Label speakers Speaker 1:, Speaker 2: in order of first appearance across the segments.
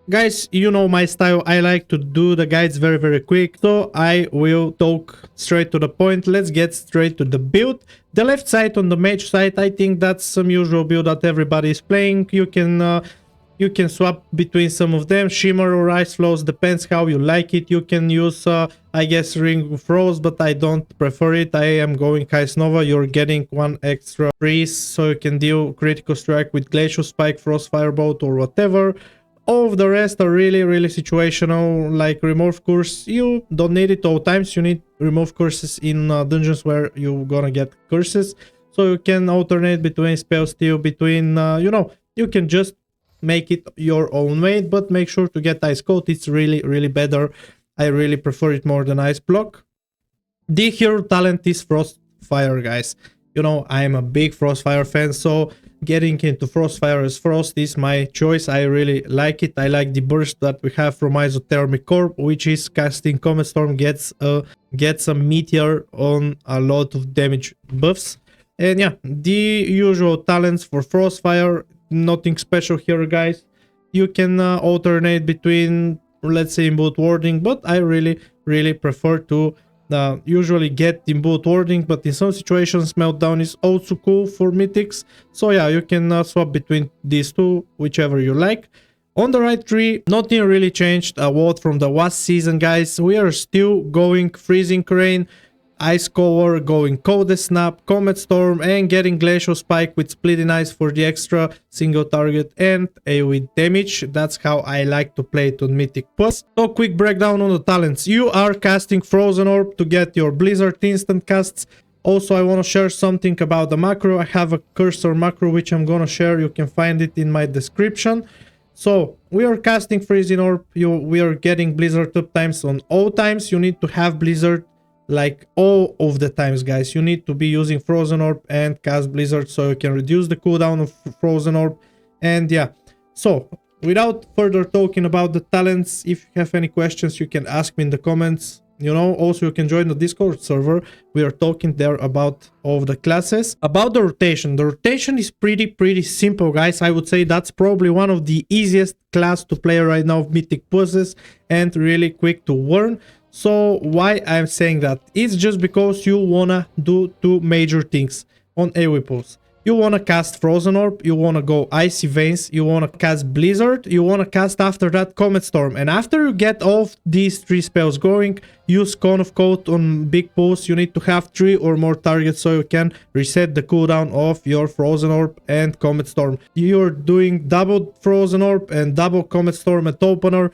Speaker 1: Guys, you know my style. I like to do the guides very quick, so I will talk straight to the point. Let's get straight to the build. The left side on the mage side, I think that's some usual build that everybody is playing. You can swap between some of them, Shimmer or Ice Flows, depends how you like it. You can use, I guess, Ring of Frost, but I don't prefer it. I am going Ice Nova. You're getting one extra freeze, so you can deal critical strike with Glacial Spike, Frost Firebolt, or whatever. All of the rest are really situational, like Remove Curse. You don't need it all times. You need Remove Curses in dungeons where you're gonna get curses. So you can alternate between Spell Steal, between, you know, you can just make it your own way, but make sure to get Ice Coat. It's really better. I really prefer it more than Ice Block. The hero talent is Frostfire, guys. You know, I'm a big Frostfire fan, so getting into Frostfire as Frost is my choice. I really like it. I like the burst that we have from Isothermic Orb, which is casting Comet Storm, gets a meteor on a lot of damage buffs. And yeah, the usual talents for Frostfire, nothing special here, guys. You can alternate between, let's say, Imbued Warding, but I really prefer to usually get Imbued Warding, but in some situations Meltdown is also cool for Mythics. So yeah, you can swap between these two, whichever you like. On the right tree, nothing really changed a lot from the last season, guys. We are still going Freezing Rain, Ice Cover, going Cold Snap, Comet Storm, and getting Glacial Spike with Splitting Ice for the extra single target and AoE damage. That's how I like to play it on Mythic Plus. So quick breakdown on the talents. You are casting Frozen Orb to get your Blizzard instant casts. Also, I want to share something about the macro. I have a cursor macro which I'm gonna share. You can find it in my description. So we are casting Freezing Orb. We are getting Blizzard up times on all times. You need to have Blizzard like all of the times, guys. You need to be using Frozen Orb and cast Blizzard so you can reduce the cooldown of Frozen Orb. And yeah, so without further talking about the talents, if you have any questions, you can ask me in the comments. You know, also you can join the Discord server. We are talking there about all of the classes. About the rotation is pretty simple, guys. I would say that's probably one of the easiest class to play right now of Mythic Puzzles and really quick to learn. So why I'm saying that? It's just because you wanna do two major things on AoE pulls. You wanna cast Frozen Orb, you wanna go Icy Veins, you wanna cast Blizzard, you wanna cast after that Comet Storm. And after you get all these three spells going, use Cone of Cold on big pulls. You need to have 3 or more targets so you can reset the cooldown of your Frozen Orb and Comet Storm. You're doing double Frozen Orb and double Comet Storm at opener.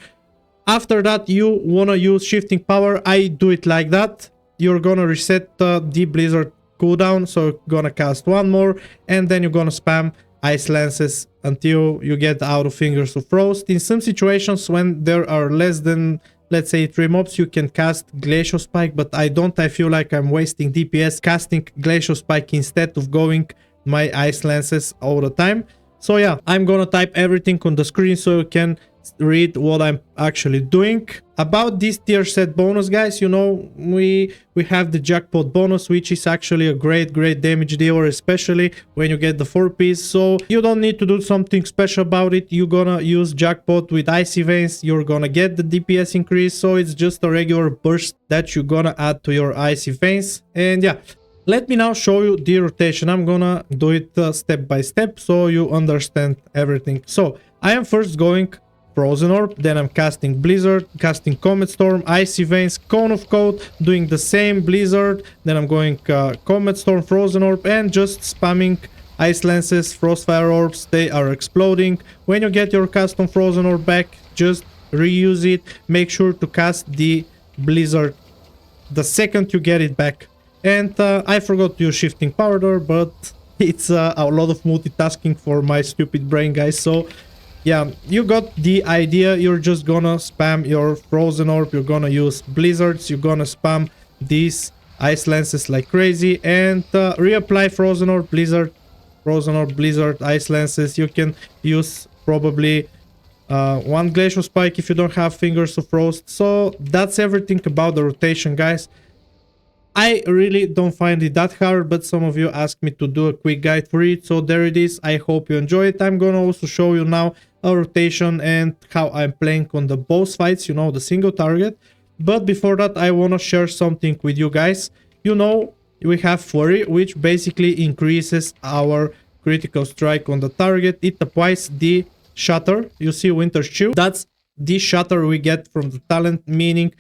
Speaker 1: After that, you wanna use Shifting Power. I do it like that. You're gonna reset the Blizzard cooldown, so you're gonna cast one more, and then you're gonna spam Ice Lances until you get out of Fingers of Frost. In some situations, when there are less than, let's say, 3 mobs, you can cast Glacial Spike, but I don't. I feel like I'm wasting DPS casting Glacial Spike instead of going my Ice Lances all the time. So yeah, I'm gonna type everything on the screen so you can read what I'm actually doing. About this tier set bonus, guys, you know, we have the jackpot bonus, which is actually a great damage dealer, especially when you get the 4-piece. So you don't need to do something special about it. You're gonna use jackpot with Icy Veins, you're gonna get the DPS increase, so it's just a regular burst that you're gonna add to your Icy Veins. And yeah, let me now show you the rotation. I'm gonna do it step by step so you understand everything. So I am first going Frozen Orb, then I'm casting Blizzard, casting Comet Storm, Icy Veins, Cone of Cold, doing the same Blizzard, then I'm going Comet Storm, Frozen Orb, and just spamming Ice Lances, Frostfire Orbs. They are exploding. When you get your custom Frozen Orb back, just reuse it. Make sure to cast the Blizzard the second you get it back. And I forgot to use Shifting Power there, but it's a lot of multitasking for my stupid brain, guys. So yeah, you got the idea. You're just gonna spam your Frozen Orb, you're gonna use Blizzards, you're gonna spam these Ice Lances like crazy, and reapply Frozen Orb, Blizzard, Frozen Orb, Blizzard, Ice Lances. You can use probably one Glacial Spike if you don't have Fingers of Frost. So that's everything about the rotation, guys. I really don't find it that hard, but some of you asked me to do a quick guide for it, so there it is. I hope you enjoy it. I'm gonna also show you now a rotation and how I'm playing on the boss fights, you know, the single target. But before that, I wanna share something with you guys. You know, we have Flurry, which basically increases our critical strike on the target. It applies the shatter. You see Winter's Chill? That's the shatter we get from the talent, meaning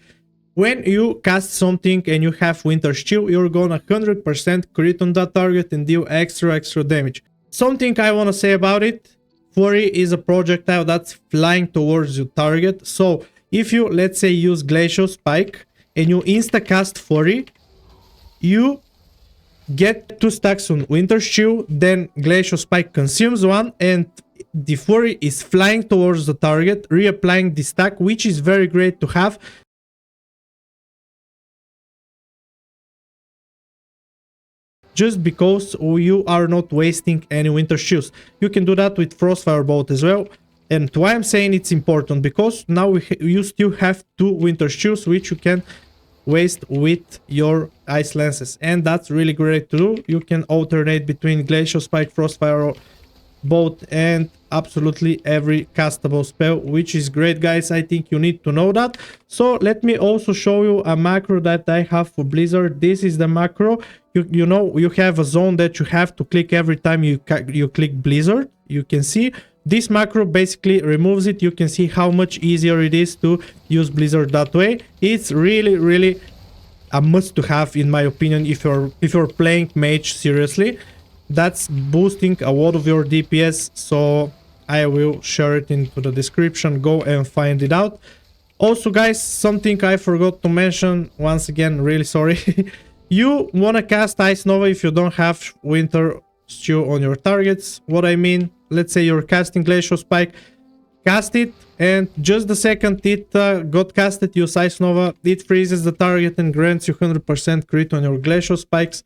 Speaker 1: when you cast something and you have Winter's Chill, you're gonna 100% crit on that target and deal extra damage. Something I wanna say about it, Flurry is a projectile that's flying towards your target. So if you, let's say, use Glacial Spike and you insta-cast Flurry, you get 2 stacks on Winter's Chill, then Glacial Spike consumes 1, and the Flurry is flying towards the target, reapplying the stack, which is very great to have. Just because you are not wasting any Winter Shields. You can do that with Frostbolt as well. And why I'm saying it's important, because now you still have 2 Winter Shields which you can waste with your Ice Lances. And that's really great to do. You can alternate between Glacial Spike, Frostbolt, and absolutely every castable spell, which is great, guys. I think you need to know that. So let me also show you a macro that I have for Blizzard. This is the macro. You know, you have a zone that you have to click every time you click Blizzard. You can see this macro basically removes it. You can see how much easier it is to use Blizzard that way. It's really a must to have, in my opinion, if you're playing Mage seriously. That's boosting a lot of your DPS, so I will share it into the description. Go and find it out. Also, guys, something I forgot to mention, once again, really sorry. You want to cast Ice Nova if you don't have Winter Chill on your targets. What I mean, let's say you're casting Glacial Spike, cast it, and just the second it got casted, use Ice Nova, it freezes the target and grants you 100% crit on your Glacial Spikes.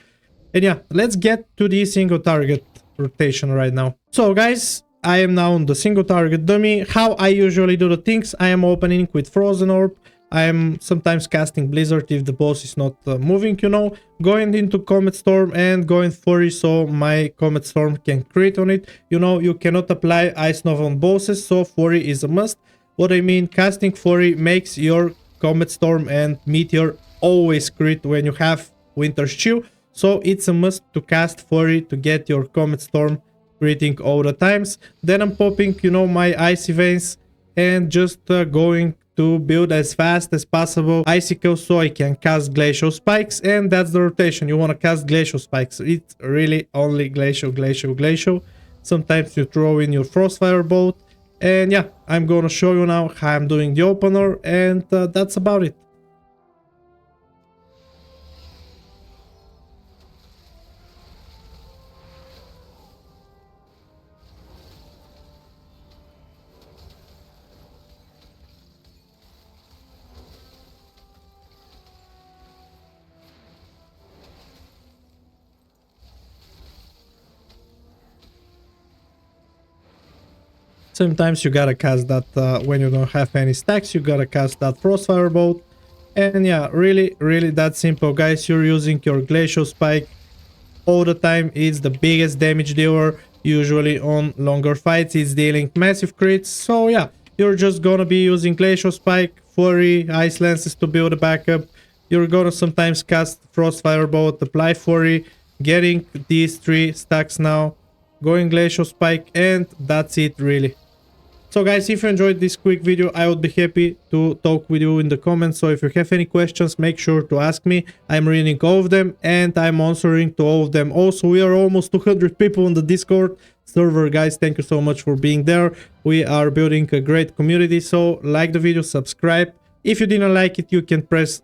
Speaker 1: And yeah, let's get to the single target rotation right now. So guys, I am now on the single target dummy. How I usually do the things, I am opening with Frozen Orb. I am sometimes casting Blizzard if the boss is not moving, you know. Going into Comet Storm and going Flurry so my Comet Storm can crit on it. You know, you cannot apply Ice Nova on bosses, so Flurry is a must. What I mean, casting Flurry makes your Comet Storm and Meteor always crit when you have Winter's Chill. So it's a must to cast Flurry to get your Comet Storm critting all the times. Then I'm popping, you know, my Icy Veins and just going to build as fast as possible Icicles so I can cast Glacial Spikes, and that's the rotation. You want to cast Glacial Spikes. It's really only Glacial. Sometimes you throw in your Frostbolt, and yeah, I'm gonna show you now how I'm doing the opener, and that's about it. Sometimes you gotta cast that when you don't have any stacks, you gotta cast that Frostbolt. And yeah, really that simple, guys. You're using your Glacial Spike all the time. It's the biggest damage dealer. Usually on longer fights, it's dealing massive crits. So yeah, you're just gonna be using Glacial Spike, Flurry, Ice Lances to build a backup. You're gonna sometimes cast Frostbolt, apply Flurry, getting these 3 stacks now, going Glacial Spike, and that's it really. So guys, if you enjoyed this quick video, I would be happy to talk with you in the comments. So if you have any questions, make sure to ask me. I'm reading all of them and I'm answering to all of them. Also, we are almost 200 people on the Discord server, guys. Thank you so much for being there. We are building a great community. So like the video, subscribe. If you didn't like it, you can press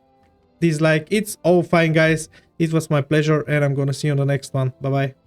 Speaker 1: dislike. It's all fine, guys. It was my pleasure and I'm gonna see you on the next one. Bye bye.